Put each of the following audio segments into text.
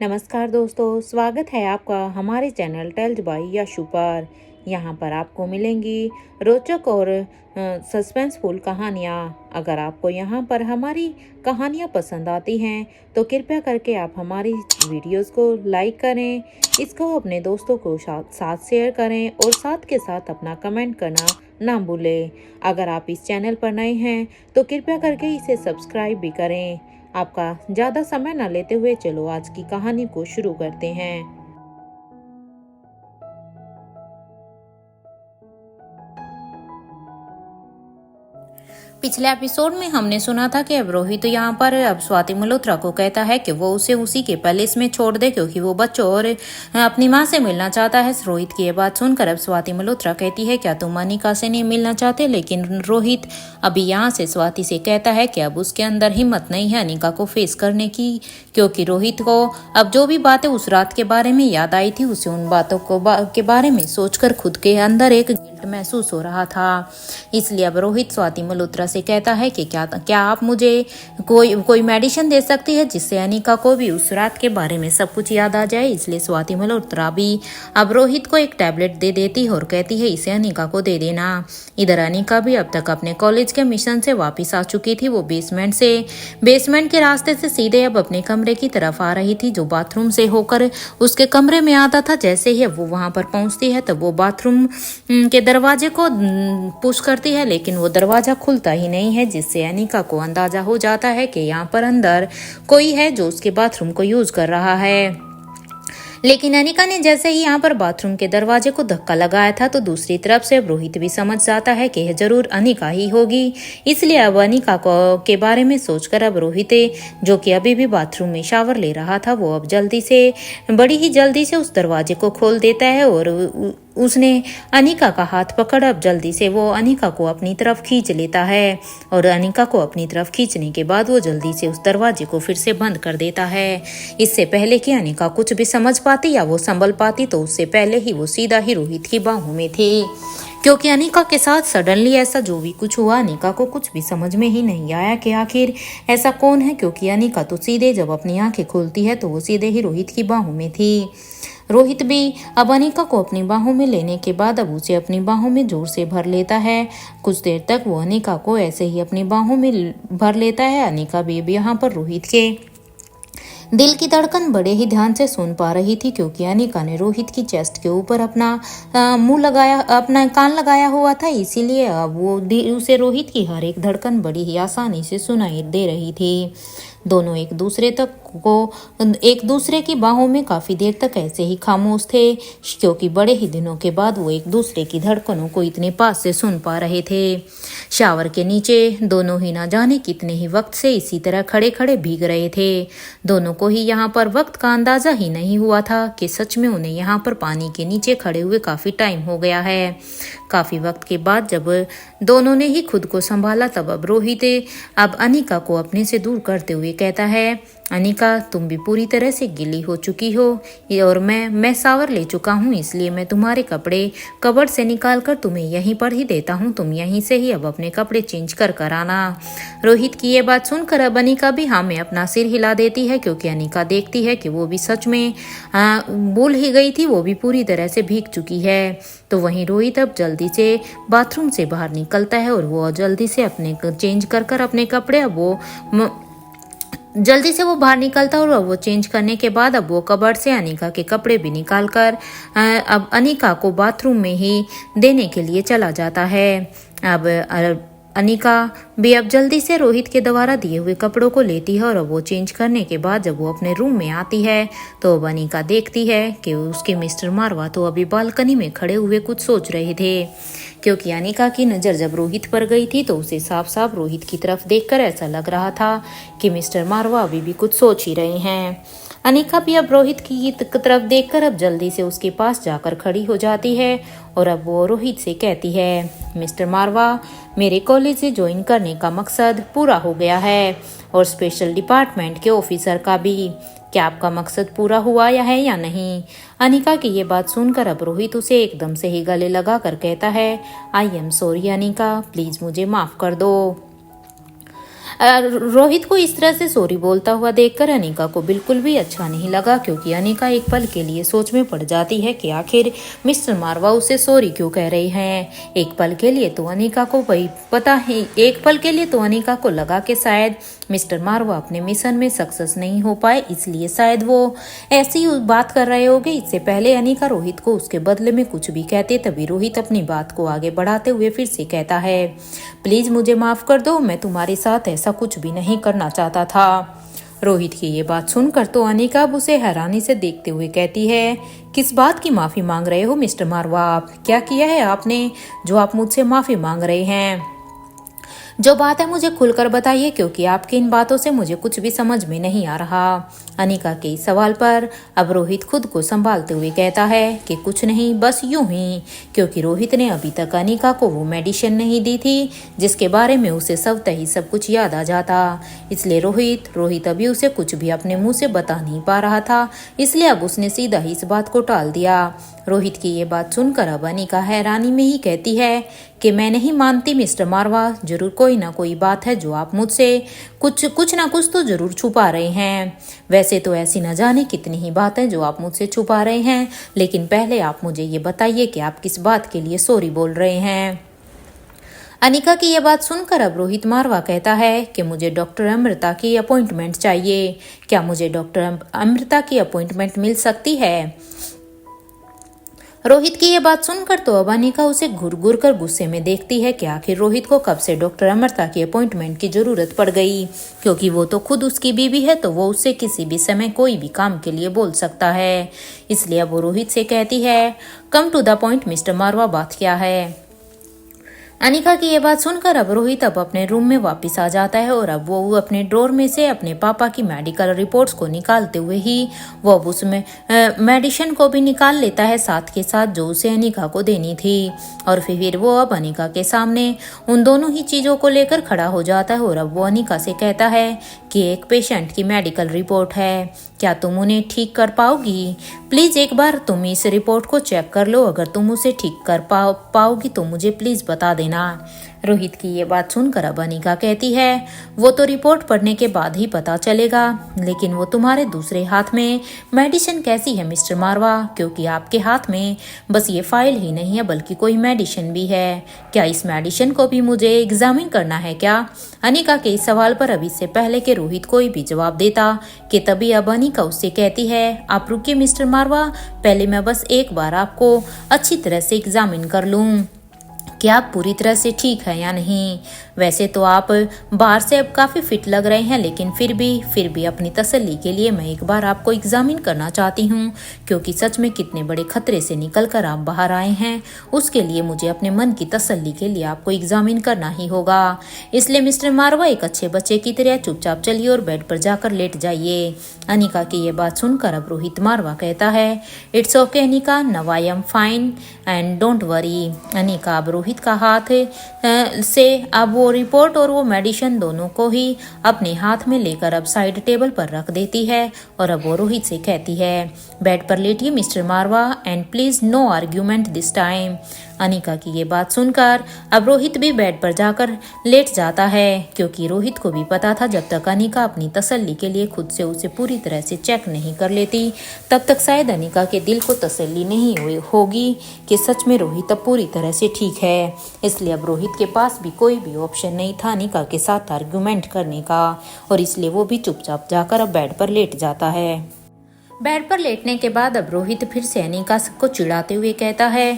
नमस्कार दोस्तों, स्वागत है आपका हमारे चैनल टेल्स बाय यशु पर। यहाँ पर आपको मिलेंगी रोचक और सस्पेंसफुल कहानियाँ। अगर आपको यहाँ पर हमारी कहानियाँ पसंद आती हैं तो कृपया करके आप हमारी वीडियोस को लाइक करें, इसको अपने दोस्तों को साथ शेयर करें और साथ के साथ अपना कमेंट करना ना भूलें। अगर आप इस चैनल पर नए हैं तो कृपया करके इसे सब्सक्राइब भी करें। आपका ज़्यादा समय न लेते हुए चलो आज की कहानी को शुरू करते हैं। पिछले एपिसोड में हमने सुना था कि अब रोहित यहाँ पर अब स्वाति मल्होत्रा को कहता है कि वो उसे उसी के पैलेस में छोड़ दे क्योंकि वो बच्चों और अपनी माँ से मिलना चाहता है। रोहित की ये बात सुनकर अब स्वाति मल्होत्रा कहती है क्या तुम अनिका से नहीं मिलना चाहते, लेकिन रोहित अभी यहाँ से स्वाति से कहता है कि अब उसके अंदर हिम्मत नहीं है अनिका को फेस करने की, क्योंकि रोहित को अब जो भी बातें उस रात के बारे में याद आई थी उसे उन बातों के बारे में सोचकर खुद के अंदर एक गिल्ट महसूस हो रहा था। इसलिए अब रोहित स्वाति मल्होत्रा से कहता है कि क्या आप मुझे कोई मेडिसिन दे सकती है जिससे अनिका को भी उस रात के बारे में सब कुछ याद आ जाए। इसलिए स्वाति मल्होत्रा भी अब रोहित को एक टैबलेट दे देती है और कहती है इसे अनिका को दे देना। इधर अनिका भी अब तक अपने कॉलेज के मिशन से वापस आ चुकी थी। वो बेसमेंट के रास्ते से सीधे अब अपने कमरे की तरफ आ रही थी जो बाथरूम से होकर उसके कमरे में आता था। जैसे ही वो वहां पर पहुंचती है तब वो बाथरूम के दरवाजे को पुश करती है, लेकिन वो दरवाजा खुलता ही नहीं है, जिससे अनिका को अंदाजा हो जाता है कि यहाँ पर अंदर कोई है जो उसके बाथरूम को यूज कर रहा है। लेकिन अनिका ने जैसे ही यहाँ पर बाथरूम के दरवाजे को धक्का लगाया था तो दूसरी तरफ से अब रोहित भी समझ जाता है कि यह जरूर अनिका ही होगी। इसलिए अब अनिका के बारे में सोचकर अब रोहित, जो कि अभी भी बाथरूम में शावर ले रहा था, वो अब बड़ी ही जल्दी से उस दरवाजे को खोल देता है और उसने अनिका का हाथ पकड़ अब जल्दी से वो अनिका को अपनी तरफ खींच लेता है और अनिका को अपनी तरफ खींचने के बाद वो जल्दी से उस दरवाजे को फिर से बंद कर देता है। इससे पहले कि अनिका कुछ भी समझ पाती या वो संभल पाती तो उससे पहले ही वो सीधा ही रोहित की बाहों में थी, क्योंकि अनिका के साथ सडनली ऐसा जो भी कुछ हुआ अनिका को कुछ भी समझ में ही नहीं आया कि आखिर ऐसा कौन है, क्योंकि अनिका तो सीधे जब अपनी आंखें खोलती है तो वो सीधे ही रोहित की बाहों में थी। रोहित भी अब अनिका को अपनी बाहों में लेने के बाद अब उसे अपनी बाहों में जोर से भर लेता है। कुछ देर तक वो अनिका को ऐसे ही अपनी बाहों में भर लेता है। अनिका भी अब यहाँ पर रोहित के दिल की धड़कन बड़े ही ध्यान से सुन पा रही थी, क्योंकि अनिका ने रोहित की चेस्ट के ऊपर अपना अपना कान लगाया हुआ था। इसीलिए अब उसे रोहित की हर एक धड़कन बड़ी ही आसानी से सुनाई दे रही थी। दोनों एक दूसरे की बाहों में काफी देर तक ऐसे ही खामोश थे, क्योंकि बड़े ही दिनों के बाद वो एक दूसरे की धड़कनों को इतने पास से सुन पा रहे थे। शावर के नीचे दोनों ही ना जाने कितने ही वक्त से इसी तरह खड़े खड़े भीग रहे थे। दोनों को ही यहाँ पर वक्त का अंदाजा ही नहीं हुआ था कि सच में उन्हें यहाँ पर पानी के नीचे खड़े हुए काफी टाइम हो गया है। काफी वक्त के बाद जब दोनों ने ही खुद को संभाला तब अब रोहित अब अनिका को अपने से दूर करते हुए कहता है, अनिका तुम भी पूरी तरह से गीली हो चुकी हो और मैं शावर ले चुका हूँ, इसलिए मैं तुम्हारे कपड़े कबर्ड से निकाल कर तुम्हें यहीं पर ही देता हूँ। तुम यहीं से ही अब अपने कपड़े चेंज कर आना। रोहित की ये बात सुनकर अब अनिका भी हाँ में अपना सिर हिला देती है, क्योंकि अनिका देखती है कि वो भी सच में भूल ही गई थी, वो भी पूरी तरह से भीग चुकी है। तो वहीं रोहित अब जल्दी से बाथरूम से बाहर निकलता है और वो जल्दी से अपने चेंज कर अपने कपड़े जल्दी से वो बाहर निकलता है और वो चेंज करने के बाद अब वो कबर्ड से अनिका के कपड़े भी निकाल कर अब अनिका को बाथरूम में ही देने के लिए चला जाता है। अब अनिका भी अब जल्दी से रोहित के द्वारा दिए हुए कपड़ों को लेती है और अब वो चेंज करने के बाद जब वो अपने रूम में आती है तो अब अनिका देखती है कि उसके मिस्टर मारवा तो अभी बालकनी में खड़े हुए कुछ सोच रहे थे, क्योंकि अनिका की नज़र जब रोहित पर गई थी तो उसे साफ साफ रोहित की तरफ देखकर ऐसा लग रहा था कि मिस्टर मारवा अभी भी कुछ सोच ही रहे हैं। अनिका भी अब रोहित की तरफ देखकर अब जल्दी से उसके पास जाकर खड़ी हो जाती है और अब वो रोहित से कहती है, मिस्टर मारवा मेरे कॉलेज से ज्वाइन करने का मकसद पूरा हो गया है और स्पेशल डिपार्टमेंट के ऑफिसर का भी। क्या आपका मकसद पूरा हुआ या नहीं? अनिका की ये बात सुनकर अब रोहित उसे एकदम से ही गले लगा कर कहता है, I am sorry Anika, please मुझे माफ कर दो। रोहित को इस तरह से सॉरी बोलता हुआ देखकर अनिका को बिल्कुल भी अच्छा नहीं लगा, क्योंकि अनिका एक पल के लिए सोच में पड़ जाती है कि आखिर मिस्टर मारवा उसे सॉरी क्यों कह रहे हैं। एक पल के लिए तो अनिका को वही पता है, एक पल के लिए तो अनिका को लगा कि शायद मिस्टर मारवा अपने मिशन में सक्सेस नहीं हो पाए, इसलिए शायद वो ऐसी बात कर रहे होंगे। इससे पहले अनिका रोहित को उसके बदले में कुछ भी कहते, तभी रोहित अपनी बात को आगे बढ़ाते हुए फिर से कहता है, प्लीज मुझे माफ कर दो, मैं तुम्हारे साथ ऐसा कुछ भी नहीं करना चाहता था। रोहित की ये बात सुनकर तो अनिका अब उसे हैरानी से देखते हुए कहती है, किस बात की माफी मांग रहे हो मिस्टर मारवा? आप क्या किया है आपने जो आप मुझसे माफी मांग रहे हैं? जो बात है मुझे खुलकर बताइए, क्योंकि आपकी इन बातों से मुझे कुछ भी समझ में नहीं आ रहा। अनिका के इस सवाल पर अब रोहित खुद को संभालते हुए कहता है कि कुछ नहीं, बस यूं ही, क्योंकि रोहित ने अभी तक अनिका को वो मेडिसिन नहीं दी थी जिसके बारे में उसे ही सब कुछ याद आ जाता। इसलिए रोहित अभी उसे कुछ भी अपने मुंह से बता नहीं पा रहा था, इसलिए अब उसने सीधा ही इस बात को टाल दिया। रोहित की ये बात सुनकर अब अनिका हैरानी में ही कहती है कि मैं नहीं मानती मिस्टर मारवा, जरूर कोई ना कोई बात है जो आप मुझसे कुछ ना कुछ तो जरूर छुपा रहे हैं। वैसे तो ऐसी न जाने कितनी ही बातें जो आप मुझसे छुपा रहे हैं, लेकिन पहले आप मुझे ये बताइए कि आप किस बात के लिए सॉरी बोल रहे हैं। अनिका की यह बात सुनकर अब रोहित मारवा कहता है कि मुझे डॉक्टर अमृता की अपॉइंटमेंट चाहिए। क्या मुझे डॉक्टर अमृता की अपॉइंटमेंट मिल सकती है? रोहित की यह बात सुनकर तो अब अनिका उसे घूर घूर कर गुस्से में देखती है कि आखिर रोहित को कब से डॉक्टर अमृता की अपॉइंटमेंट की जरूरत पड़ गई, क्योंकि वो तो खुद उसकी बीवी है, तो वो उससे किसी भी समय कोई भी काम के लिए बोल सकता है। इसलिए अब वो रोहित से कहती है, come to the point mister Marwah, बात क्या है? अनिका की ये बात सुनकर अब रोहित अपने रूम में वापस आ जाता है और अब वो अपने ड्रॉर में से अपने पापा की मेडिकल रिपोर्ट्स को निकालते हुए ही वो अब उसमें मेडिसिन को भी निकाल लेता है, साथ के साथ जो उसे अनिका को देनी थी। और फिर वो अब अनिका के सामने उन दोनों ही चीज़ों को लेकर खड़ा हो जाता है और अब वो अनिका से कहता है कि एक पेशेंट की मेडिकल रिपोर्ट है, क्या तुम उन्हें ठीक कर पाओगी? प्लीज़ एक बार तुम इस रिपोर्ट को चेक कर लो, अगर तुम उसे ठीक कर पाओगी तो मुझे प्लीज़ बता देना। रोहित की ये बात सुनकर अब अनिका कहती है, वो तो रिपोर्ट पढ़ने के बाद ही पता चलेगा, लेकिन वो तुम्हारे दूसरे हाथ में मेडिसिन कैसी है मिस्टर मारवा? क्योंकि आपके हाथ में बस ये फाइल ही नहीं है बल्कि कोई मेडिसिन भी है। क्या इस मेडिसिन को भी मुझे एग्जामिन करना है क्या? अनिका के इस सवाल पर अब इससे पहले कि रोहित कोई भी जवाब देता कि तभी अब अनिका उससे कहती है, आप रुकिए मिस्टर मारवा, पहले मैं बस एक बार आपको अच्छी तरह से एग्जामिन कर लूँ कि आप पूरी तरह से ठीक है या नहीं। वैसे तो आप बाहर से अब काफ़ी फिट लग रहे हैं, लेकिन फिर भी अपनी तसल्ली के लिए मैं एक बार आपको एग्जामिन करना चाहती हूँ, क्योंकि सच में कितने बड़े खतरे से निकलकर आप बाहर आए हैं, उसके लिए मुझे अपने मन की तसल्ली के लिए आपको एग्जामिन करना ही होगा। इसलिए मिस्टर मारवा एक अच्छे बच्चे की तरह चुपचाप चलिए और बेड पर जाकर लेट जाइए। अनिका की ये बात सुनकर अब रोहित मारवा कहता है, it's okay Anika, now I am fine and don't worry. Anika अब रोहित का हाथ से अब वो रिपोर्ट और वो मेडिसिन दोनों को ही अपने हाथ में लेकर अब साइड टेबल पर रख देती है और अब वो रोहित से कहती है, बेड पर लेटिए mister Marwah and please no argument this time. Anika की ये बात सुनकर अब रोहित भी बेड पर जाकर लेट जाता है, क्योंकि रोहित को भी पता था जब तक अनिका अपनी तसल्ली के लिए खुद से उसे पूरी तरह से चेक नहीं कर लेती, तब तक शायद अनिका के दिल को तसल्ली नहीं होगी कि सच में रोहित अब पूरी तरह से ठीक है। इसलिए अब रोहित के पास भी कोई भी ऑप्शन नहीं था अनिका के साथ आर्ग्यूमेंट करने का, और इसलिए वो भी चुपचाप जाकर अब बेड पर लेट जाता है। बेड पर लेटने के बाद अब रोहित फिर से अनिका को चिढ़ाते हुए कहता है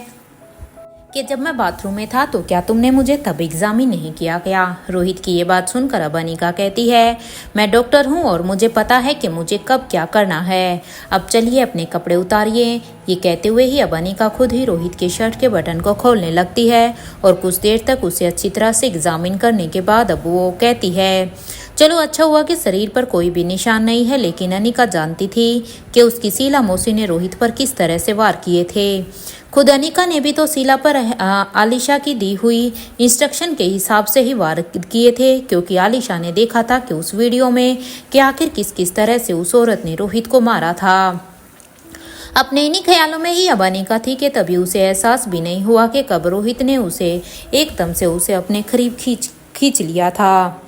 कि जब मैं बाथरूम में था तो क्या तुमने मुझे तब एग्जामिन नहीं किया क्या? रोहित की ये बात सुनकर अब अनिका कहती है, मैं डॉक्टर हूँ और मुझे पता है कि मुझे कब क्या करना है, अब चलिए अपने कपड़े उतारिए। ये कहते हुए ही अब अनिका खुद ही रोहित के शर्ट के बटन को खोलने लगती है और कुछ देर तक उसे अच्छी तरह से एग्जामिन करने के बाद अब वो कहती है, चलो अच्छा हुआ कि शरीर पर कोई भी निशान नहीं है, लेकिन अनिका जानती थी कि उसकी शीला मौसी ने रोहित पर किस तरह से वार किए थे। खुद अनिका ने भी तो शीला पर आलिशा की दी हुई इंस्ट्रक्शन के हिसाब से ही वार किए थे, क्योंकि आलिशा ने देखा था कि उस वीडियो में कि आखिर किस किस तरह से उस औरत ने रोहित को मारा था। अपने इन्हीं ख्यालों में ही अब अनिका थी कि तभी उसे एहसास भी नहीं हुआ कि कब रोहित ने उसे एकदम से उसे अपने करीब खींच लिया था।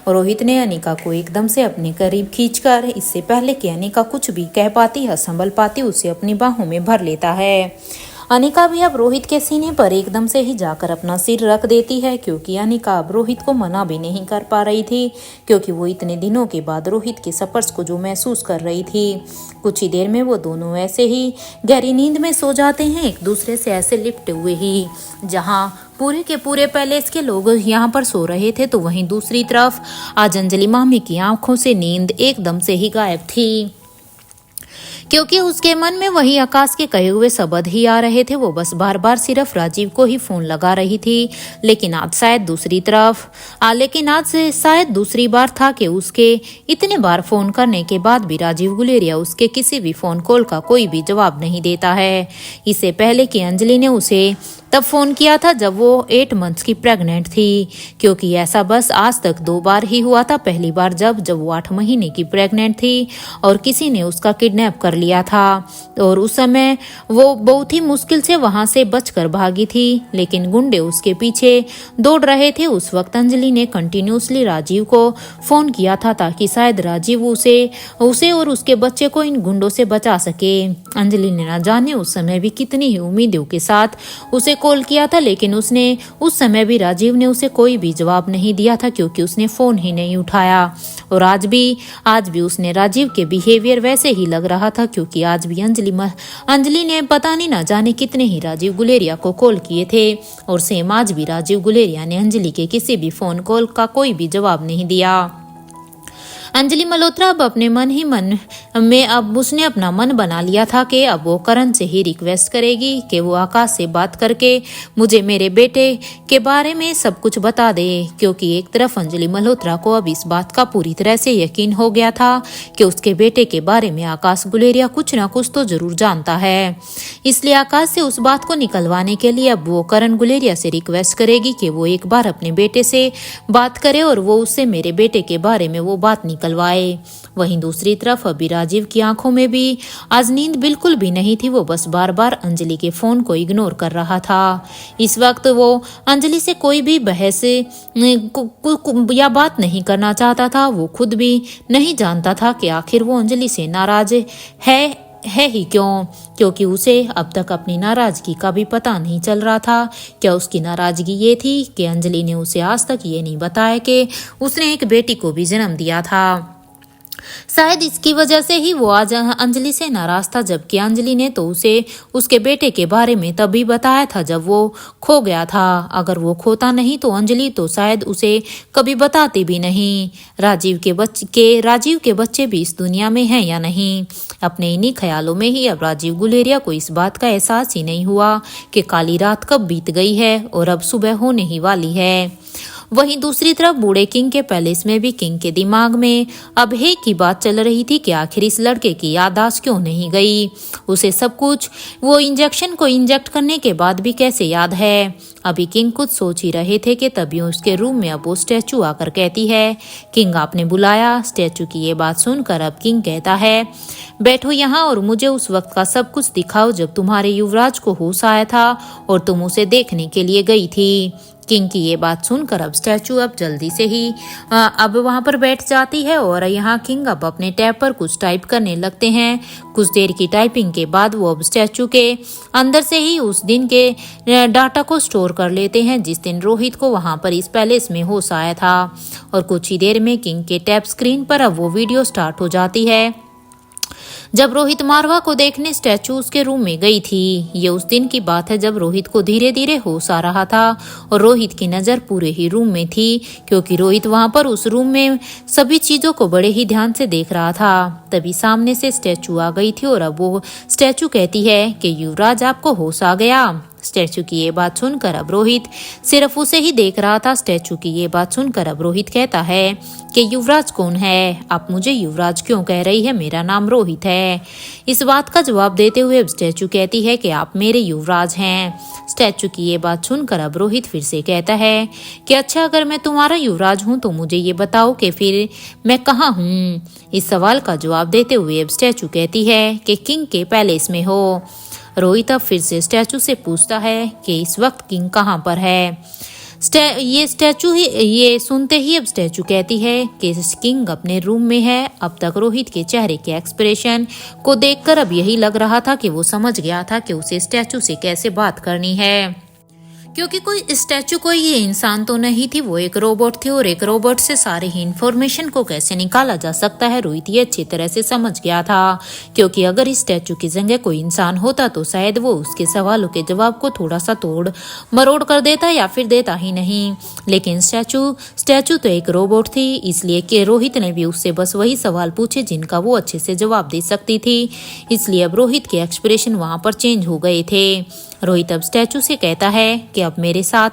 रोहित ने अनिका को एकदम से अपने करीब खींचकर इससे पहले कि अनिका कुछ भी कह पाती या संभल पाती उसे अपनी बाहों में भर लेता है। अनिका भी अब रोहित के सीने पर एकदम से ही जाकर अपना सिर रख देती है, क्योंकि अनिका अब रोहित को मना भी नहीं कर पा रही थी, क्योंकि वो इतने दिनों के बाद रोहित के स्पर्श को जो महसूस कर रही थी। कुछ ही देर में वो दोनों ऐसे ही गहरी नींद में सो जाते हैं, एक दूसरे से ऐसे लिपटे हुए ही। जहाँ पूरे के पूरे पैलेस के लोग यहाँ पर सो रहे थे, तो वहीं दूसरी तरफ आज अंजलि मामी की आंखों से नींद एकदम से ही गायब थी, क्योंकि उसके मन में वही आकाश के कहे हुए शब्द ही आ रहे थे। वो बस बार बार सिर्फ राजीव को ही फोन लगा रही थी, लेकिन आज शायद दूसरी बार था कि उसके इतने बार फोन करने के बाद भी राजीव गुलेरिया उसके किसी भी फोन कॉल का कोई भी जवाब नहीं देता है। इससे पहले कि अंजलि ने उसे तब फोन किया था जब वो 8 मंथ्स की प्रेग्नेंट थी, क्योंकि ऐसा बस आज तक 2 बार ही हुआ था। पहली बार जब वो 8 महीने की प्रेग्नेंट थी और किसी ने उसका किडनैप कर लिया था, और उस समय वो बहुत ही मुश्किल से वहां से बचकर भागी थी, लेकिन गुंडे उसके पीछे दौड़ रहे थे। उस वक्त अंजलि ने कंटिन्यूसली राजीव को फोन किया था ताकि शायद राजीव उसे और उसके बच्चे को इन गुंडों से बचा सके। अंजलि ने ना जाने उस समय भी कितनी ही उम्मीदों के साथ उसे कॉल किया था, लेकिन उसने उस समय भी राजीव ने उसे कोई भी जवाब नहीं दिया था, क्योंकि उसने फोन ही नहीं उठाया। और आज भी उसने राजीव के बिहेवियर वैसे ही लग रहा था, क्योंकि आज भी अंजलि ने पता नहीं ना जाने कितने ही राजीव गुलेरिया को कॉल किए थे, और सेम आज भी राजीव गुलेरिया ने अंजलि के किसी भी फोन कॉल का कोई भी जवाब नहीं दिया। अंजलि मल्होत्रा अब अपने मन ही मन में अब उसने अपना मन बना लिया था कि अब वो करण से ही रिक्वेस्ट करेगी कि वो आकाश से बात करके मुझे मेरे बेटे के बारे में सब कुछ बता दे, क्योंकि एक तरफ अंजलि मल्होत्रा को अब इस बात का पूरी तरह से यकीन हो गया था कि उसके बेटे के बारे में आकाश गुलेरिया कुछ ना कुछ तो जरूर जानता है। इसलिए आकाश से उस बात को निकलवाने के लिए अब वो करण गुलेरिया से रिक्वेस्ट करेगी कि वो एक बार अपने बेटे से बात करे और वो उससे मेरे बेटे के बारे में वो बात निकलवाए। वहीं दूसरी तरफ अभी राजीव की आंखों में भी आज नींद बिल्कुल भी नहीं थी। वो बस बार बार अंजलि के फोन को इग्नोर कर रहा था। इस वक्त वो अंजलि से कोई भी बहस या बात नहीं करना चाहता था। वो खुद भी नहीं जानता था कि आखिर वो अंजलि से नाराज है ही क्यों, क्योंकि उसे अब तक अपनी नाराजगी का भी पता नहीं चल रहा था। क्या उसकी नाराजगी ये थी कि अंजलि ने उसे आज तक ये नहीं बताया कि उसने एक बेटी को भी जन्म दिया था। शायद इसकी वजह से ही वो आज अंजलि से नाराज था, जबकि अंजलि ने तो उसे उसके बेटे के बारे में तभी बताया था जब वो खो गया था। अगर वो खोता नहीं तो अंजलि तो शायद उसे कभी बताती भी नहीं। राजीव के बच्चे भी इस दुनिया में हैं या नहीं। अपने इन्हीं ख्यालों में ही अब राजीव गुलेरिया को इस बात का एहसास ही नहीं हुआ कि काली रात कब बीत गई है और अब सुबह होने ही वाली है। वहीं दूसरी तरफ बूढ़े किंग के पैलेस में भी किंग के दिमाग में अब हे की बात चल रही थी कि आखिर इस लड़के की याददाश्त क्यों नहीं गई। उसे सब कुछ वो इंजेक्शन को इंजेक्ट करने के बाद भी कैसे याद है। अभी किंग खुद सोच ही रहे थे कि तभी उसके रूम में अब वो स्टैचू आकर कहती है, किंग आपने बुलाया। स्टैचू की ये बात सुनकर अब किंग कहता है, बैठो यहाँ और मुझे उस वक्त का सब कुछ दिखाओ जब तुम्हारे युवराज को होश आया था और तुम उसे देखने के लिए गई थी। किंग की ये बात सुनकर अब स्टैचू अब जल्दी से ही अब वहां पर बैठ जाती है और यहाँ किंग अब अपने टैब पर कुछ टाइप करने लगते हैं। कुछ देर की टाइपिंग के बाद वो अब स्टैचू के अंदर से ही उस दिन के डाटा को स्टोर कर लेते हैं जिस दिन रोहित को वहां पर इस पैलेस में होश आया था। और कुछ ही देर में किंग के टैब स्क्रीन पर अब वो वीडियो स्टार्ट हो जाती है जब रोहित मारवा को देखने स्टैचू उसके रूम में गई थी। ये उस दिन की बात है जब रोहित को धीरे धीरे होश आ रहा था और रोहित की नज़र पूरे ही रूम में थी, क्योंकि रोहित वहां पर उस रूम में सभी चीज़ों को बड़े ही ध्यान से देख रहा था। तभी सामने से स्टैचू आ गई थी और अब वो स्टैचू कहती है कि युवराज आपको होश आ गया। स्टैचू की ये बात सुनकर अब रोहित सिर्फ उसे ही देख रहा था। स्टैचू की ये बात सुनकर अब रोहित कहता है कि युवराज कौन है? आप मुझे युवराज क्यों कह रही है? मेरा नाम रोहित है। इस बात का जवाब देते हुए अब स्टैचू कहती है कि आप मेरे युवराज हैं। स्टैचू की ये बात सुनकर अब रोहित फिर से कहता है कि अच्छा, अगर मैं तुम्हारा युवराज हूँ तो मुझे ये बताओ कि फिर मैं कहाँ हूँ। इस सवाल का जवाब देते हुए अब स्टैचू कहती है कि किंग के पैलेस में हो। रोहित अब फिर से स्टैचू से पूछता है कि इस वक्त किंग कहाँ पर है। ये स्टैचू ही ये सुनते ही अब स्टैचू कहती है कि किंग अपने रूम में है। अब तक रोहित के चेहरे के एक्सप्रेशन को देखकर अब यही लग रहा था कि वो समझ गया था कि उसे स्टैचू से कैसे बात करनी है, क्योंकि कोई स्टैचू कोई ये इंसान तो नहीं थी, वो एक रोबोट थी और एक रोबोट से सारे ही इंफॉर्मेशन को कैसे निकाला जा सकता है रोहित ये अच्छी तरह से समझ गया था। क्योंकि अगर इस स्टैचू की जगह कोई इंसान होता तो शायद वो उसके सवालों के जवाब को थोड़ा सा तोड़ मरोड़ कर देता या फिर देता ही नहीं। लेकिन स्टैचू तो एक रोबोट थी, इसलिए कि रोहित ने भी उससे बस वही सवाल पूछे जिनका वो अच्छे से जवाब दे सकती थी। इसलिए अब रोहित के एक्सप्रेशन वहां पर चेंज हो गए थे। रोहित अब स्टैचू से कहता है कि अब मेरे साथ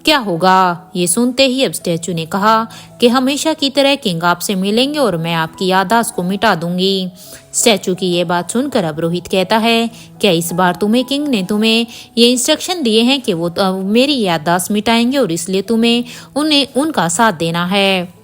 क्या होगा। ये सुनते ही अब स्टैचू ने कहा कि हमेशा की तरह किंग आपसे मिलेंगे और मैं आपकी याददाश्त को मिटा दूंगी। स्टैचू की ये बात सुनकर अब रोहित कहता है, क्या इस बार किंग ने तुम्हें ये इंस्ट्रक्शन दिए हैं कि वो मेरी याददाश्त मिटाएंगे और इसलिए तुम्हें उन्हें उनका साथ देना है।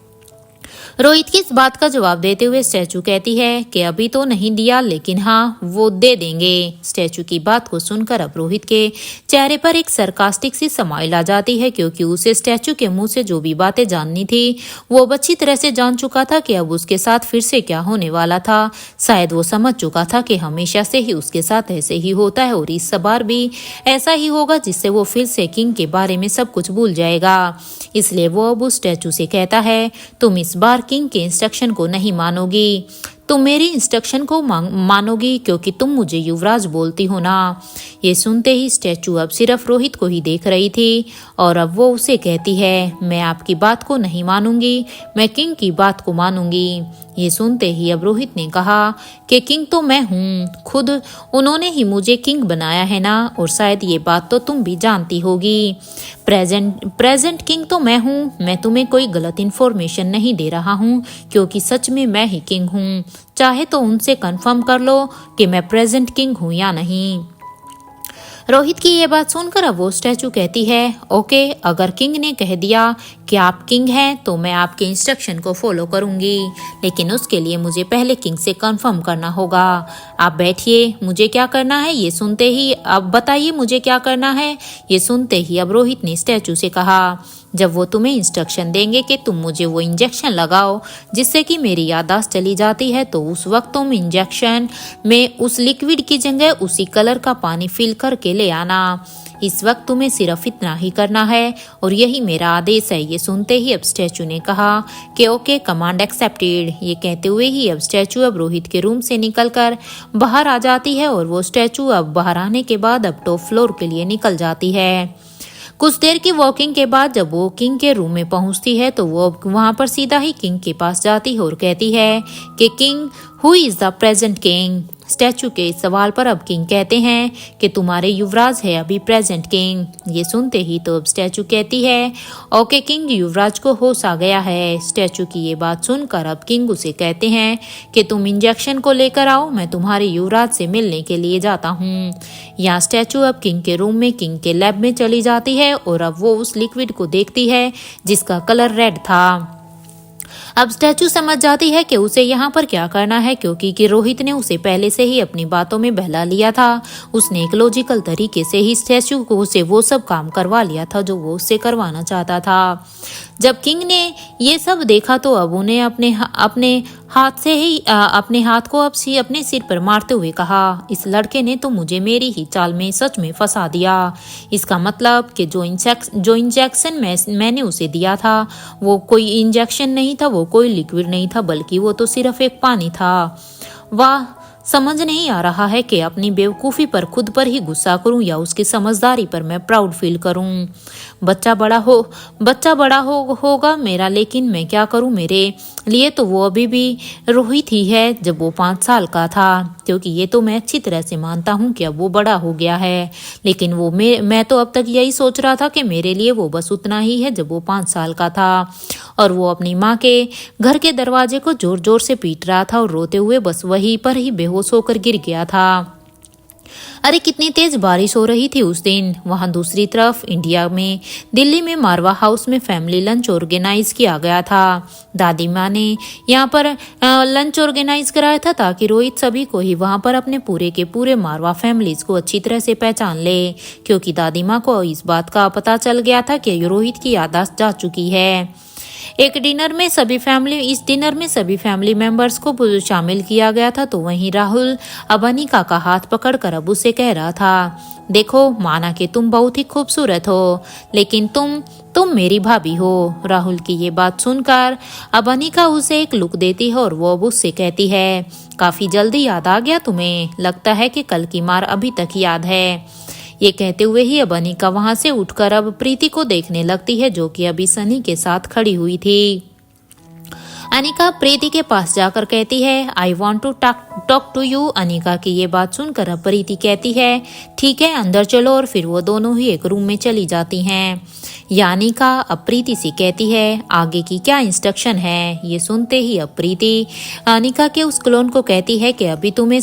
रोहित की इस बात का जवाब देते हुए स्टैचू कहती है कि अभी तो नहीं दिया, लेकिन हाँ वो दे देंगे। स्टैचू की बात को सुनकर अब रोहित के चेहरे पर एक सरकास्टिक सी स्माइल आ जाती है, क्योंकि उसे स्टैचू के मुंह से जो भी बातें जाननी थी वो अब अच्छी तरह से जान चुका था कि अब उसके साथ फिर से क्या होने वाला था। शायद वो समझ चुका था कि हमेशा से ही उसके साथ ऐसे ही होता है और इस बार भी ऐसा ही होगा, जिससे वो फिर से किंग के बारे में सब कुछ भूल जाएगा। इसलिए वो अब उस स्टैचू से कहता है, तुम इस बार किंग के इंस्ट्रक्शन को नहीं मानोगी, तुम मेरी इंस्ट्रक्शन को मानोगी क्योंकि तुम मुझे युवराज बोलती हो ना। ये सुनते ही स्टैचू अब सिर्फ रोहित को ही देख रही थी और अब वो उसे कहती है, मैं आपकी बात को नहीं मानूंगी, मैं किंग की बात को मानूंगी। ये सुनते ही अब रोहित ने कहा कि किंग तो मैं हूँ, खुद उन्होंने ही मुझे किंग बनाया है ना, और शायद ये बात तो तुम भी जानती होगी। प्रेजेंट किंग तो मैं हूँ, मैं तुम्हें कोई गलत इन्फॉर्मेशन नहीं दे रहा हूँ क्योंकि सच में मैं ही किंग हूँ। चाहे तो उनसे कंफर्म कर लो कि मैं प्रेजेंट किंग हूँ या नहीं। रोहित की ये बात सुनकर अब वो स्टैचू कहती है, ओके, अगर किंग ने कह दिया कि आप किंग हैं तो मैं आपके इंस्ट्रक्शन को फॉलो करूंगी, लेकिन उसके लिए मुझे पहले किंग से कंफर्म करना होगा। आप बैठिए, मुझे क्या करना है ये सुनते ही अब बताइए मुझे क्या करना है। ये सुनते ही अब रोहित ने स्टैचू से कहा, जब वो तुम्हें इंस्ट्रक्शन देंगे कि तुम मुझे वो इंजेक्शन लगाओ जिससे कि मेरी याददाश्त चली जाती है, तो उस वक्त तुम इंजेक्शन में उस लिक्विड की जगह उसी कलर का पानी फिल करके ले आना। इस वक्त तुम्हें सिर्फ इतना ही करना है और यही मेरा आदेश है। ये सुनते ही अब स्टैचू ने कहा कि ओके, कमांड एक्सेप्टेड। ये कहते हुए ही अब स्टैचू अब रोहित के रूम से निकलकर बाहर आ जाती है और वो स्टैचू अब बाहर आने के बाद अब टॉप फ्लोर के लिए निकल जाती है। कुछ देर की वॉकिंग के बाद जब वो किंग के रूम में पहुंचती है तो वो वहां पर सीधा ही किंग के पास जाती है और कहती है कि king, who is the present king. Statue के इस सवाल पर अब किंग कहते हैं कि तुम्हारे युवराज है अभी प्रेजेंट किंग। ये सुनते ही तो अब स्टैचू कहती है, ओके किंग, युवराज को होश आ गया है। स्टैचू की ये बात सुनकर अब किंग उसे कहते हैं कि तुम इंजेक्शन को लेकर आओ, मैं तुम्हारे युवराज से मिलने के लिए जाता हूँ। यहाँ स्टैचू अब किंग के रूम में किंग के लैब में चली जाती है और अब वो उस लिक्विड को देखती है जिसका कलर रेड था। अब स्टैचू समझ जाती है कि उसे यहाँ पर क्या करना है, क्योंकि रोहित ने उसे पहले से ही अपनी बातों में बहला लिया था। उसने एक लॉजिकल तरीके से ही स्टैचू को उसे वो सब काम करवा लिया था जो वो उससे करवाना चाहता था। जब किंग ने ये सब देखा तो अब उन्हें अपने हाथ को अब अपने सिर पर मारते हुए कहा, इस लड़के ने तो मुझे मेरी ही चाल में सच में फंसा दिया। इसका मतलब कि जो इंजेक्शन मैंने उसे दिया था वो कोई इंजेक्शन नहीं था, वो कोई लिक्विड नहीं था, बल्कि वो तो सिर्फ एक पानी था। वाह, समझ नहीं आ रहा है कि अपनी बेवकूफ़ी पर खुद पर ही गुस्सा करूं या उसकी समझदारी पर मैं प्राउड फील करूं। बच्चा बड़ा होगा मेरा, लेकिन मैं क्या करूं, मेरे लिए तो वो अभी भी रोहित ही है जब वो 5 साल का था। क्योंकि ये तो मैं अच्छी तरह से मानता हूं कि अब वो बड़ा हो गया है, लेकिन वो मैं तो अब तक यही सोच रहा था कि मेरे लिए वो बस उतना ही है जब वो 5 साल का था। और वो अपनी माँ के घर के दरवाजे को जोर जोर से पीट रहा था और रोते हुए बस वहीं पर ही बेहोश होकर गिर गया था। अरे कितनी तेज बारिश हो रही थी उस दिन। वहां दूसरी तरफ इंडिया में दिल्ली में मारवा हाउस में फैमिली लंच ऑर्गेनाइज किया गया था। दादी माँ ने यहाँ पर लंच ऑर्गेनाइज कराया था ताकि रोहित सभी को ही वहां पर अपने पूरे के पूरे मारवा फैमिलीज को अच्छी तरह से पहचान ले, क्योंकि दादी माँ को इस बात का पता चल गया था कि रोहित की याददाश्त जा चुकी है। इस डिनर में सभी फैमिली मेंबर्स को शामिल किया गया था। तो वहीं राहुल अब अनिका का हाथ पकड़कर अब उसे कह रहा था, देखो माना कि तुम बहुत ही खूबसूरत हो, लेकिन तुम मेरी भाभी हो। राहुल की ये बात सुनकर अब अनिका उसे एक लुक देती है और वो अब उससे कहती है, काफी जल्दी याद आ गया तुम्हें, लगता है कि कल की मार अभी तक याद है। ये कहते हुए ही अब अनिका वहां से उठकर अब प्रीति को देखने लगती है, जो कि अभी सनी के साथ खड़ी हुई थी। अनिका प्रीति के पास जाकर कहती है, I want to talk to you. Anika की ये बात सुनकर अब प्रीति कहती है, ठीक है अंदर चलो, और फिर वो दोनों ही एक रूम में चली जाती हैं। यानिका अब प्रीति से कहती है, आगे की क्या इंस्ट्रक्शन है। ये सुनते ही अब प्रीति अनिका के उस क्लोन को कहती है कि अभी तुम्हें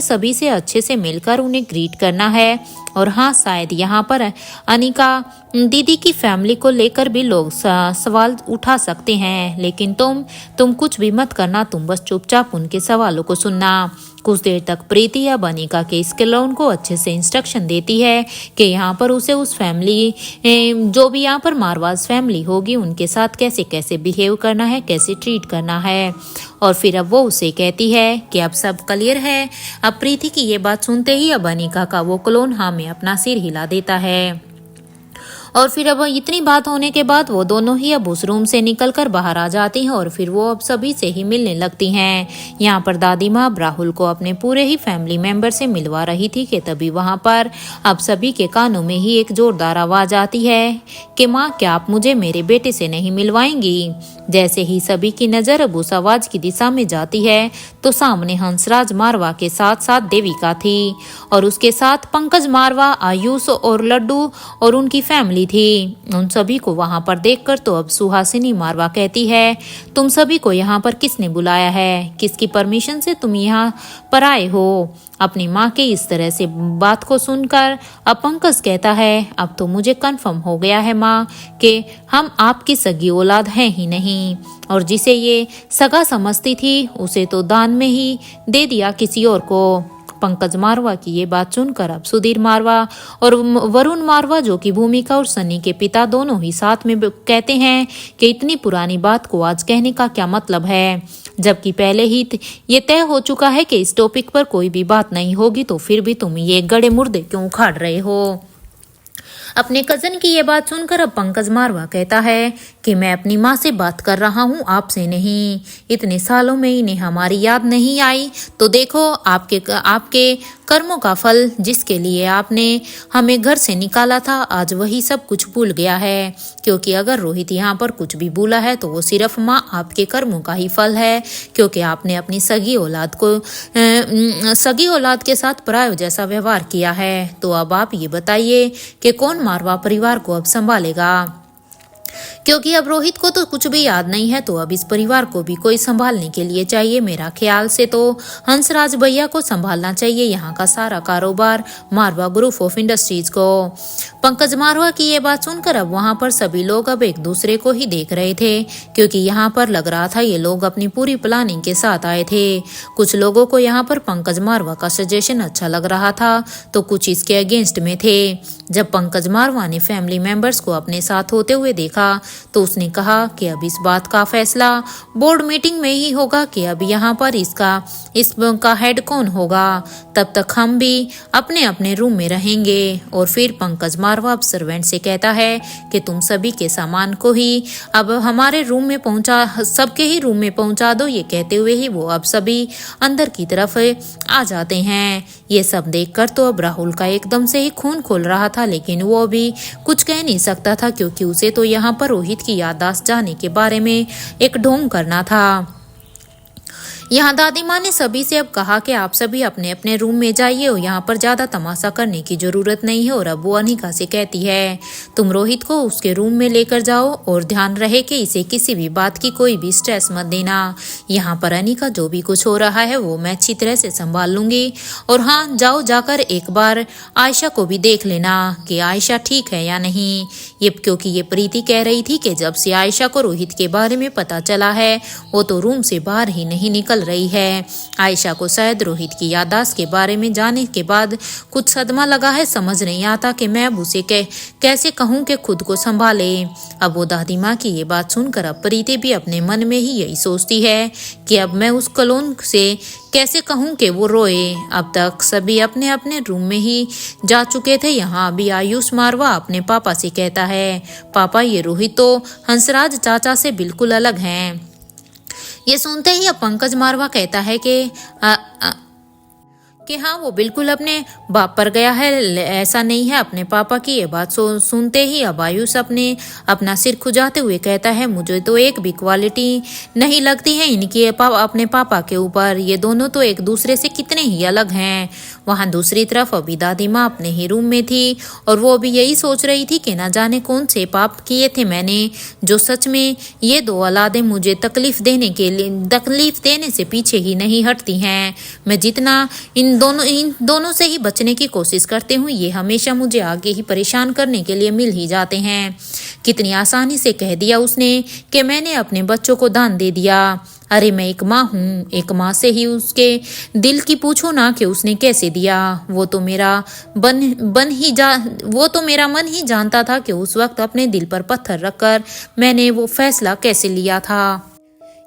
सभी से अच्छे से मिलकर उन्हें ग्रीट करना है। और हाँ, शायद यहाँ पर अनिका दीदी की फैमिली को लेकर भी लोग सवाल उठा सकते हैं, लेकिन तुम कुछ भी मत करना, तुम बस चुपचाप उनके सवालों को सुनना। कुछ देर तक प्रीति या अनिका के इस क्लोन को अच्छे से इंस्ट्रक्शन देती है कि यहाँ पर उसे उस फैमिली जो भी यहाँ पर मारवाज फैमिली होगी उनके साथ कैसे कैसे बिहेव करना है, कैसे ट्रीट करना है। और फिर अब वो उसे कहती है कि अब सब क्लियर है। अब प्रीति की ये बात सुनते ही अब अनिका का वो क्लोन हाँ में अपना सिर हिला देता है। और फिर अब इतनी बात होने के बाद वो दोनों ही अब उस रूम से निकलकर बाहर आ जाती हैं और फिर वो अब सभी से ही मिलने लगती हैं। यहाँ पर दादी माँ अब राहुल को अपने पूरे ही फैमिली मेंबर से मिलवा रही थी कि तभी वहाँ पर अब सभी के कानों में ही एक जोरदार आवाज आती है कि माँ, क्या आप मुझे मेरे बेटे से नहीं मिलवाएंगी। जैसे ही सभी की नजर अब उस आवाज की दिशा में जाती है तो सामने हंसराज मारवा के साथ साथ देविका थी और उसके साथ पंकज मारवा, आयुष और लड्डू और उनकी फैमिली थी। उन सभी को वहां पर देखकर तो अब सुहासिनी मारवा कहती है, तुम सभी को यहाँ पर किसने बुलाया है, किसकी परमिशन से तुम यहाँ पर आए हो। अपनी माँ के इस तरह से बात को सुनकर अब पंकज कहता है, अब तो मुझे कंफर्म हो गया है माँ कि हम आपकी सगी औलाद हैं ही नहीं, और जिसे ये सगा समझती थी उसे तो दान में ही दे दिया किसी और को। पंकज मारवा की ये बात सुनकर अब सुधीर मारवा और वरुण मारवा, जो कि भूमिका और सनी के पिता, दोनों ही साथ में कहते हैं कि इतनी पुरानी बात को आज कहने का क्या मतलब है, जबकि पहले ही ये तय हो चुका है कि इस टॉपिक पर कोई भी बात नहीं होगी, तो फिर भी तुम ये गड़े मुर्दे क्यों उखाड़ रहे हो। अपने कजन की ये बात सुनकर अब पंकज मारवा कहता है कि मैं अपनी माँ से बात कर रहा हूँ, आपसे नहीं। इतने सालों में इन्हें हमारी याद नहीं आई, तो देखो आपके कर्मों का फल, जिसके लिए आपने हमें घर से निकाला था, आज वही सब कुछ भूल गया है। क्योंकि अगर रोहित यहाँ पर कुछ भी भूला है तो वो सिर्फ माँ आपके कर्मों का ही फल है, क्योंकि आपने अपनी सगी औलाद के साथ परायों जैसा व्यवहार किया है। तो अब आप ये बताइए कि कौन मारवा परिवार को अब संभालेगा, क्योंकि अब रोहित को तो कुछ भी याद नहीं है, तो अब इस परिवार को भी कोई संभालने के लिए चाहिए। मेरा ख्याल से तो हंसराज भैया को संभालना चाहिए यहाँ का सारा कारोबार, मारवा ग्रुप ऑफ इंडस्ट्रीज को। पंकज मारवा की ये बात सुनकर अब वहाँ पर सभी लोग अब एक दूसरे को ही देख रहे थे, क्योंकि यहाँ पर लग रहा था ये लोग अपनी पूरी प्लानिंग के साथ आए थे। कुछ लोगों को यहाँ पर पंकज मारवा का सजेशन अच्छा लग रहा था, तो कुछ इसके अगेंस्ट में थे। जब पंकज मारवा ने फैमिली मेंबर्स को अपने साथ होते हुए देखा तो उसने कहा कि अब इस बात का फैसला बोर्ड मीटिंग में ही होगा कि अब यहाँ पर इसका हेड कौन होगा। तब तक हम भी अपने अपने रूम में रहेंगे। और फिर पंकज मारवा अब सर्वेंट से कहता है कि तुम सभी के सामान को ही अब हमारे रूम में सबके ही रूम में पहुंचा दो। ये कहते हुए ही वो अब सभी अंदर की तरफ आ जाते हैं। ये सब देखकर तो अब राहुल का एकदम से ही खून खोल रहा था, लेकिन वो भी कुछ कह नहीं सकता था, क्योंकि उसे तो यहाँ पर रोहित की याददाश्त जाने के बारे में एक ढोंग करना था। यहाँ दादी माँ ने सभी से अब कहा कि आप सभी अपने अपने रूम में जाइए और यहाँ पर ज्यादा तमाशा करने की जरूरत नहीं है। और अब वो अनिका से कहती है तुम रोहित को उसके रूम में लेकर जाओ और ध्यान रहे कि इसे किसी भी बात की कोई भी स्ट्रेस मत देना। यहाँ पर अनिका जो भी कुछ हो रहा है वो मैं अच्छी तरह से संभाल लूंगी। और हाँ, जाओ जाकर एक बार आयशा को भी देख लेना कि आयशा ठीक है या नहीं। ये क्योंकि ये प्रीति कह रही थी कि जब से आयशा को रोहित के बारे में पता चला है वो तो रूम से बाहर ही नहीं निकल रही है। आयशा को शायद रोहित की याददाश्त के बारे में जाने के बाद कुछ सदमा लगा है। समझ नहीं आता कि मैं अब उसे कैसे कहूँ कि खुद को संभाले। अब वो दादी माँ की ये बात सुनकर अब प्रीति भी अपने मन में ही यही सोचती है कि अब मैं उस कलोन से कैसे कहूँ कि वो रोए। अब तक सभी अपने अपने रूम में ही जा चुके थे। यहाँ अभी आयुष मारवा अपने पापा से कहता है पापा ये रोहित तो हंसराज चाचा से बिल्कुल अलग हैं। ये सुनते ही अब पंकज मारवा कहता है कि हाँ वो बिल्कुल अपने बाप पर गया है, ऐसा नहीं है अपने पापा की। ये बात सुनते ही अब आयुष अपना सिर खुजाते हुए कहता है मुझे तो एक भी क्वालिटी नहीं लगती है इनकी अपने पापा के ऊपर। ये दोनों तो एक दूसरे से कितने ही अलग हैं। वहाँ दूसरी तरफ अभी दादी माँ अपने ही रूम में थी और वो अभी यही सोच रही थी कि ना जाने कौन से पाप किए थे मैंने जो सच में ये दो औलादें मुझे तकलीफ देने से पीछे ही नहीं हटती हैं। मैं जितना इन दोनों से ही बचने की कोशिश करते हूँ ये हमेशा मुझे आगे ही परेशान करने के लिए मिल ही जाते हैं। कितनी आसानी से कह दिया उसने कि मैंने अपने बच्चों को दान दे दिया। अरे मैं एक माँ हूँ, एक माँ से ही उसके दिल की पूछो ना कि उसने कैसे दिया। वो तो मेरा मन ही जानता था कि उस वक्त अपने दिल पर पत्थर रखकर मैंने वो फैसला कैसे लिया था।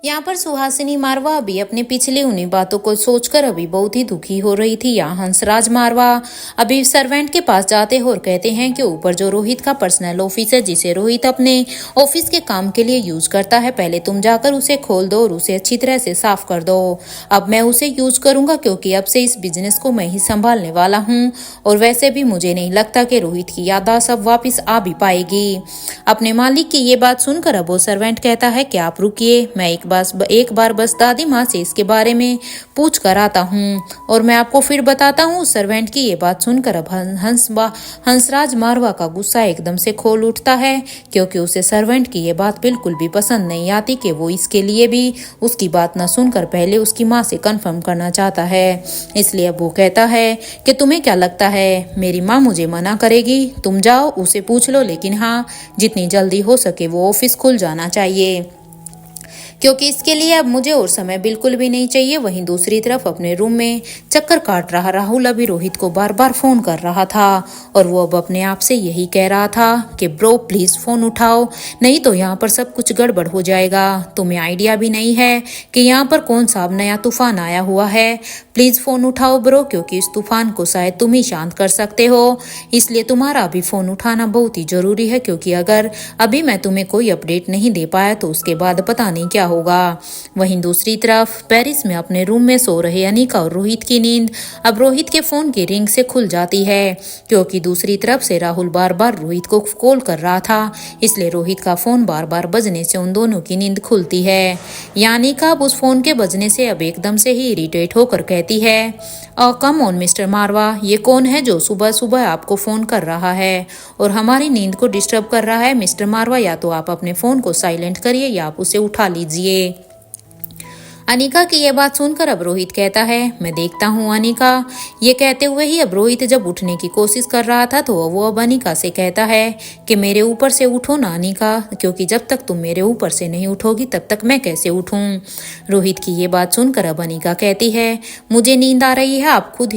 यहाँ पर सुहासिनी मारवा अभी अपने पिछले उन्हीं बातों को सोचकर अभी बहुत ही दुखी हो रही थी। यहाँ हंसराज मारवा अभी सर्वेंट के पास जाते हैं और कहते हैं कि ऊपर जो रोहित का पर्सनल ऑफिस है जिसे रोहित अपने ऑफिस के काम के लिए यूज करता है, पहले तुम जाकर उसे खोल दो और उसे अच्छी तरह से साफ कर दो। अब मैं उसे यूज करूंगा क्योंकि अब से इस बिजनेस को मैं ही संभालने वाला हूँ। और वैसे भी मुझे नहीं लगता कि रोहित की याददाश्त अब वापिस आ भी पाएगी। अपने मालिक की ये बात सुनकर अब वो सर्वेंट कहता है कि आप रुकिए, मैं एक बार बस दादी माँ से इसके बारे में पूछ कर आता हूँ और मैं आपको फिर बताता हूँ। सर्वेंट की ये बात सुनकर अब हंसराज मारवा का गुस्सा एकदम से खोल उठता है क्योंकि उसे सर्वेंट की ये बात बिल्कुल भी पसंद नहीं आती कि वो इसके लिए भी उसकी बात न सुनकर पहले उसकी माँ से कंफर्म करना चाहता है। इसलिए अब वो कहता है कि तुम्हें क्या लगता है मेरी माँ मुझे मना करेगी? तुम जाओ उसे पूछ लो, लेकिन हाँ जितनी जल्दी हो सके वो ऑफिस खुल जाना चाहिए क्योंकि इसके लिए अब मुझे और समय बिल्कुल भी नहीं चाहिए। वहीं दूसरी तरफ अपने रूम में चक्कर काट रहा राहुल अभी रोहित को बार बार फोन कर रहा था और वो अब अपने आप से यही कह रहा था कि ब्रो प्लीज फोन उठाओ, नहीं तो यहाँ पर सब कुछ गड़बड़ हो जाएगा। तुम्हें आइडिया भी नहीं है कि यहाँ पर कौन सा अब नया तूफान आया हुआ है। प्लीज फोन उठाओ ब्रो, क्योंकि इस तूफान को शायद तुम ही शांत कर सकते हो। इसलिए तुम्हारा अभी फोन उठाना बहुत ही जरूरी है क्योंकि अगर अभी मैं तुम्हें कोई अपडेट नहीं दे पाया तो उसके बाद पता नहीं क्या होगा। वहीं दूसरी तरफ पेरिस में अपने रूम में सो रहे अनिका और रोहित की नींद अब रोहित के फोन की रिंग से खुल जाती है क्योंकि दूसरी तरफ से राहुल बार बार रोहित को कॉल कर रहा था। इसलिए रोहित का फोन बार बार बजने से उन दोनों की नींद खुलती है। यानिका अब उस फोन के बजने से अब एकदम से ही इरिटेट होकर कहती है कम ऑन मिस्टर मारवा, ये कौन है जो सुबह सुबह आपको फोन कर रहा है और हमारी नींद को डिस्टर्ब कर रहा है? मिस्टर मारवा, या तो आप अपने फोन को साइलेंट करिए या आप उसे उठा लीजिए। अनिका की ये बात सुनकर अब रोहित कहता है मैं देखता हूँ अनिका। ये कहते हुए ही अब रोहित जब उठने की कोशिश कर रहा था तो वो अब अनिका से कहता है कि मेरे ऊपर से उठो ना अनिका, क्योंकि जब तक तुम मेरे ऊपर से नहीं उठोगी तब तक मैं कैसे उठूं। रोहित की ये बात सुनकर अब अनिका कहती है मुझे नींद आ रही है, आप खुद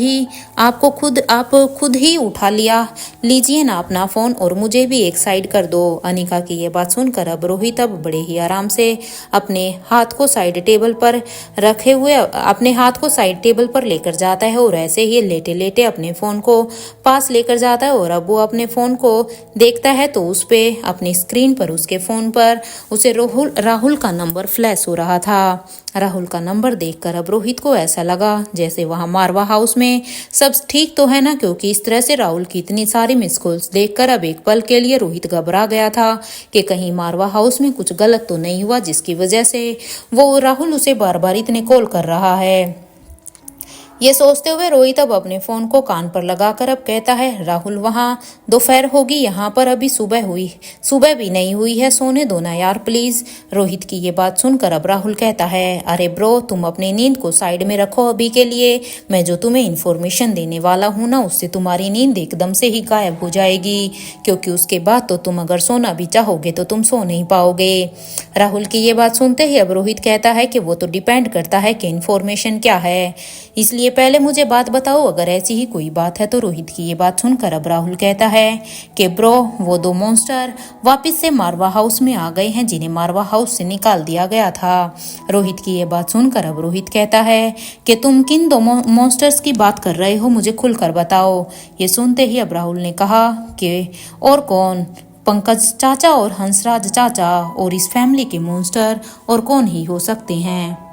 ही उठा लीजिए ना अपना फोन और मुझे भी एक साइड कर दो। अनिका की ये बात सुनकर अब रोहित अब बड़े ही आराम से अपने हाथ को साइड टेबल पर रखे हुए अपने हाथ को साइड टेबल पर लेकर जाता है और ऐसे ही लेटे लेटे अपने फोन को पास लेकर जाता है। और अब वो अपने फोन को देखता है तो उस पे अपनी स्क्रीन पर उसके फोन पर उसे राहुल का नंबर फ्लैश हो रहा था। राहुल का नंबर देखकर अब रोहित को ऐसा लगा जैसे वहां मारवा हाउस में सब ठीक तो है ना, क्योंकि इस तरह से राहुल की इतनी सारी मिस कॉल्स देखकर अब एक पल के लिए रोहित घबरा गया था कि कहीं मारवा हाउस में कुछ गलत तो नहीं हुआ जिसकी वजह से वो राहुल उसे बार बार बार इतने कॉल कर रहा है। ये सोचते हुए रोहित अब अपने फोन को कान पर लगाकर अब कहता है, राहुल वहाँ दोपहर होगी, यहाँ पर अभी सुबह भी नहीं हुई है, सोने दो ना यार प्लीज। रोहित की ये बात सुनकर अब राहुल कहता है, अरे ब्रो तुम अपनी नींद को साइड में रखो अभी के लिए, मैं जो तुम्हें इन्फॉर्मेशन देने वाला हूँ ना उससे तुम्हारी नींद एकदम से ही गायब हो जाएगी, क्योंकि उसके बाद तो तुम अगर सोना भी चाहोगे तो तुम सो नहीं पाओगे। राहुल की ये बात सुनते ही अब रोहित कहता है कि वो तो डिपेंड करता है कि इन्फॉर्मेशन क्या है, इसलिए पहले मुझे बात बताओ अगर ऐसी ही कोई बात है तो। रोहित की ये बात सुनकर अब राहुल कहता है कि ब्रो वो दो मॉन्स्टर वापस से मारवा हाउस में आ गए हैं जिन्हें मारवा हाउस से निकाल दिया गया था। रोहित की ये बात सुनकर अब रोहित कहता है कि तुम किन दो मॉन्स्टर्स की बात कर रहे हो, मुझे खुलकर बताओ। ये सुनते ही अब राहुल ने कहा कि और कौन, पंकज चाचा और हंसराज चाचा, और इस फैमिली के मॉन्स्टर और कौन ही हो सकते हैं।